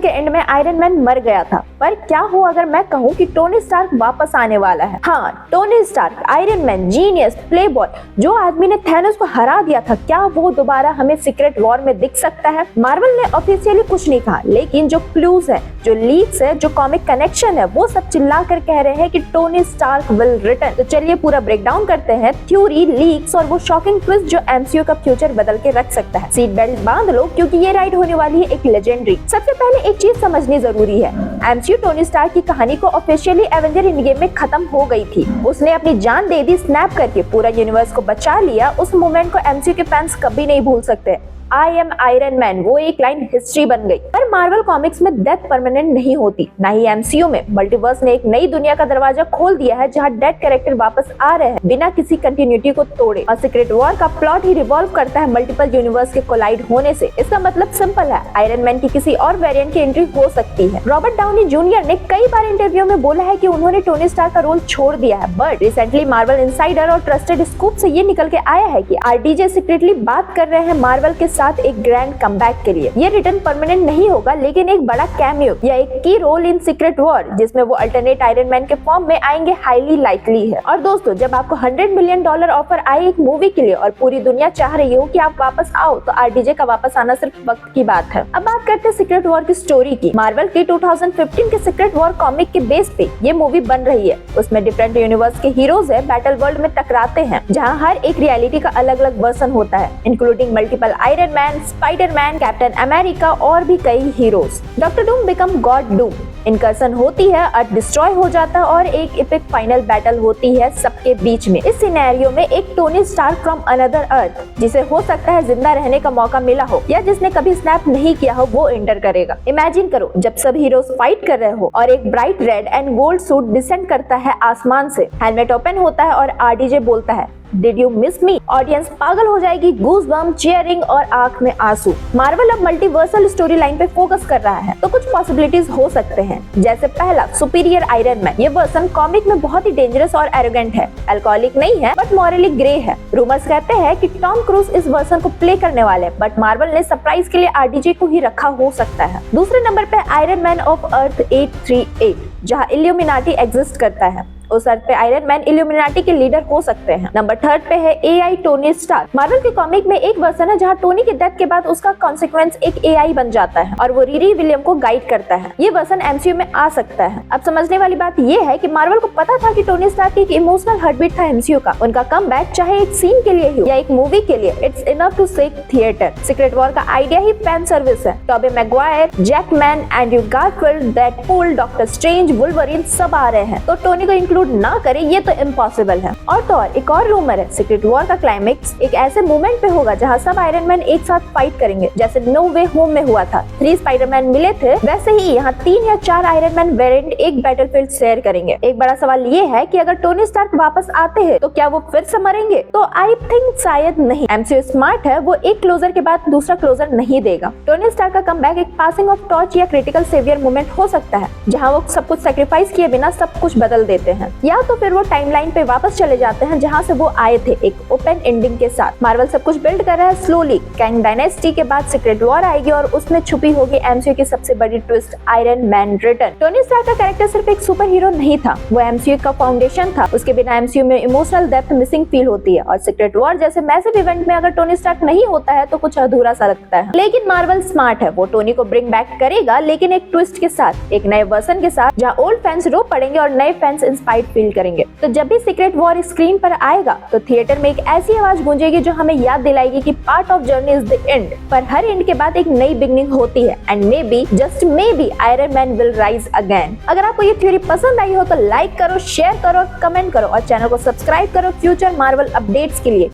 And में iron man मर गया था, पर क्या हो अगर मैं कहूँ कि टोनी स्टार्क वापस आने वाला है। हाँ, Tony Stark, Iron Man, genius, playboy, जो आदमी ने थैनोस को हरा दिया था, क्या वो दोबारा हमें सीक्रेट वॉर में दिख सकता है? मार्वल ने ऑफिशियली कुछ नहीं कहा, लेकिन जो क्लूज है, जो लीक्स है, जो कॉमिक कनेक्शन है, वो सब चिल्ला कर कह रहे हैं कि टोनी स्टार्क विल रिटर्न। तो चलिए पूरा ब्रेकडाउन करते हैं, थ्योरी, लीक्स और वो शॉकिंग ट्विस्ट जो एमसीयू का फ्यूचर बदल के रख सकता है। सीट बेल्ट बांध लो, क्योंकि ये राइड होने वाली है एक लेजेंडरी। सबसे पहले एक चीज समझनी जरूरी है, एमसीयू टोनी स्टार्क की कहानी को ऑफिशियली एवेंजर एंड गेम में खत्म हो गई थी। उसने अपनी जान दे दी, स्नैप करके पूरा यूनिवर्स को बचा लिया। उस मोमेंट को एमसीयू के फैंस कभी नहीं भूल सकते। आई एम आयरन मैन, वो एक लाइन हिस्ट्री बन गई। पर मार्वल कॉमिक्स में डेथ परमानेंट नहीं होती, ना ही एमसीयू में। मल्टीवर्स ने एक नई दुनिया का दरवाजा खोल दिया है, जहां डेड कैरेक्टर वापस आ रहे हैं बिना किसी कंटिन्यूटी को तोड़े। और सीक्रेट वॉर का प्लॉट ही रिवॉल्व करता है मल्टीपल यूनिवर्स के कोलाइड होने से। इसका मतलब सिंपल है, आयरन मैन की किसी और वेरिएंट की एंट्री हो सकती है। रॉबर्ट डाउनी जूनियर ने कई बार इंटरव्यू में बोला है कि उन्होंने टोनी स्टार्क का रोल छोड़ दिया है, बट रिसेंटली मार्वल इनसाइडर और ट्रस्टेड स्कूप से ये निकल के आया है कि आरडीजे सीक्रेटली बात कर रहे हैं मार्वल के साथ एक ग्रैंड कमबैक के लिए। ये रिटर्न परमानेंट नहीं होगा, लेकिन एक बड़ा कैमियो या एक की रोल इन सीक्रेट वॉर, जिसमें वो अल्टरनेट आयरन मैन के फॉर्म में आएंगे, हाईली लाइकली है। और दोस्तों, जब आपको $100 मिलियन ऑफर आए एक मूवी के लिए और पूरी दुनिया चाह रही हो कि आप वापस आओ, तो आरडीजे का वापस आना सिर्फ वक्त की बात है। अब बात करते हैं सीक्रेट वॉर की स्टोरी की। मार्वल की 2015 के सीक्रेट वॉर कॉमिक के बेस पे ये मूवी बन रही है। उसमें डिफरेंट यूनिवर्स के हीरोज है, बैटल वर्ल्ड में टकराते हैं, जहाँ हर एक रियलिटी का अलग अलग वर्जन होता है, including multiple Iron Man, Spiderman, Captain America और भी कई heroes. Doctor Doom become God Doom, incursion होती है, अर्थ डिस्ट्रॉय हो जाता है और एक एपिक फाइनल बैटल होती है सबके बीच में। इस सिनेरियो में एक टोनी स्टार्क फ्रॉम अनदर अर्थ, जिसे हो सकता है जिंदा रहने का मौका मिला हो या जिसने कभी स्नैप नहीं किया हो, वो एंटर करेगा। इमेजिन करो, जब सब हीरोज फाइट कर रहे हो और एक bright red and gold suit descend करता है आसमान से, हेलमेट ओपन होता है और आरडीजे बोलता है, Did you miss me? Audience पागल हो जाएगी, गूज बम, चीयरिंग और आंख में आंसू। मार्वल अब मल्टीवर्सल स्टोरी लाइन पे फोकस कर रहा है, तो कुछ पॉसिबिलिटीज हो सकते हैं। जैसे पहला, सुपीरियर आयरन मैन। ये वर्जन कॉमिक में बहुत ही डेंजरस और एरोगेंट है, अल्कोहलिक नहीं है, बट मॉरली ग्रे है। रूमर्स कहते हैं कि टॉम क्रूज इस वर्जन को प्ले करने वाले हैं, बट मार्वल ने सरप्राइज के लिए आरडीजे को ही रखा हो सकता है। दूसरे नंबर पे आयरन मैन ऑफ अर्थ 838, जहाँ इल्यूमिनाटी एग्जिस्ट करता है। उस अर्थ पे आयरन मैन इल्यूमिनाटी के लीडर हो सकते हैं। नंबर 3 पे है एआई टोनी स्टार्क। मार्वल के कॉमिक में एक वर्जन है जहाँ टोनी के डेथ के बाद उसका कॉन्सिक्वेंस एक एआई बन जाता है और वो रिरी विलियम को गाइड करता है। ये वर्जन एमसीयू में आ सकता है। अब समझने वाली बात ये है कि मार्वल को पता था कि टोनी स्टार्क एक इमोशनल हार्टबीट था एमसीयू का। उनका कमबैक चाहे एक सीन के लिए ही या एक मूवी के लिए, it's enough to shake theatre. Secret war का आइडिया ही फैन सर्विस है। Tobey Maguire, Jackman, Andrew Garfield, Deadpool, Doctor Strange, Wolverine सब आ रहे हैं, तो टोनी को इंक्लूड ना करे ये तो इम्पॉसिबल है। और तो और एक और रूमर है, सीक्रेट वॉर का क्लाइमेक्स एक ऐसे मोमेंट पे होगा जहाँ सब आयरन मैन एक साथ फाइट करेंगे, जैसे नो वे होम में हुआ था। 3 स्पाइडरमैन मिले थे, वैसे ही यहाँ 3 या 4 आयरन मैन वेरिएंट एक बैटलफील्ड शेयर करेंगे। एक बड़ा सवाल ये है कि अगर टोनी स्टार्क वापस आते हैं तो क्या वो फिर से मरेंगे? तो आई थिंक शायद नहीं। एमसीयू स्मार्ट है, वो एक क्लोजर के बाद दूसरा क्लोजर नहीं देगा। टोनी स्टार्क का कमबैक एक पासिंग ऑफ टॉर्च या क्रिटिकल सेवियर मोमेंट हो सकता है, जहाँ वो सब कुछ सैक्रिफाइस किए बिना सब कुछ बदल देते हैं, या तो फिर वो टाइमलाइन पे वापस चले जाते हैं जहां से वो आए थे, एक ओपन एंडिंग के साथ। मार्वल सब कुछ बिल्ड कर रहा है स्लोली। कैंग डायनेस्टी के बाद सीक्रेट वॉर आएगी और उसमें छुपी होगी एमसीयू की सबसे बड़ी twist, Iron Man return. Tony Stark का कैरेक्टर सिर्फ एक सुपर हीरो नहीं था, वो एमसीयू का फाउंडेशन था। उसके बिना एमसीयू में इमोशनल डेप्थ मिसिंग फील होती है और सीक्रेट वॉर जैसे मैसिव इवेंट में अगर टोनी स्टार्क नहीं होता है तो कुछ अधूरा सा लगता है। लेकिन मार्वल स्मार्ट है, वो टोनी को ब्रिंग बैक करेगा, लेकिन एक ट्विस्ट के साथ, एक नए वर्जन के साथ, जहाँ ओल्ड फैंस रो पड़ेंगे और नए फैंस इंस्पायर्ड फील करेंगे। तो जब भी सीक्रेट वॉर स्क्रीन पर आएगा तो थिएटर में एक ऐसी आवाज गूंजेगी जो हमें याद दिलाएगी कि part of journey is the end, पर हर एंड के बाद एक नई बिगनिंग होती है, and may be, just may be, iron man will rise again. अगर आपको ये थ्योरी पसंद आई हो तो लाइक करो, शेयर करो, कमेंट करो और चैनल को सब्सक्राइब करो फ्यूचर मार्वल अपडेट्स के लिए।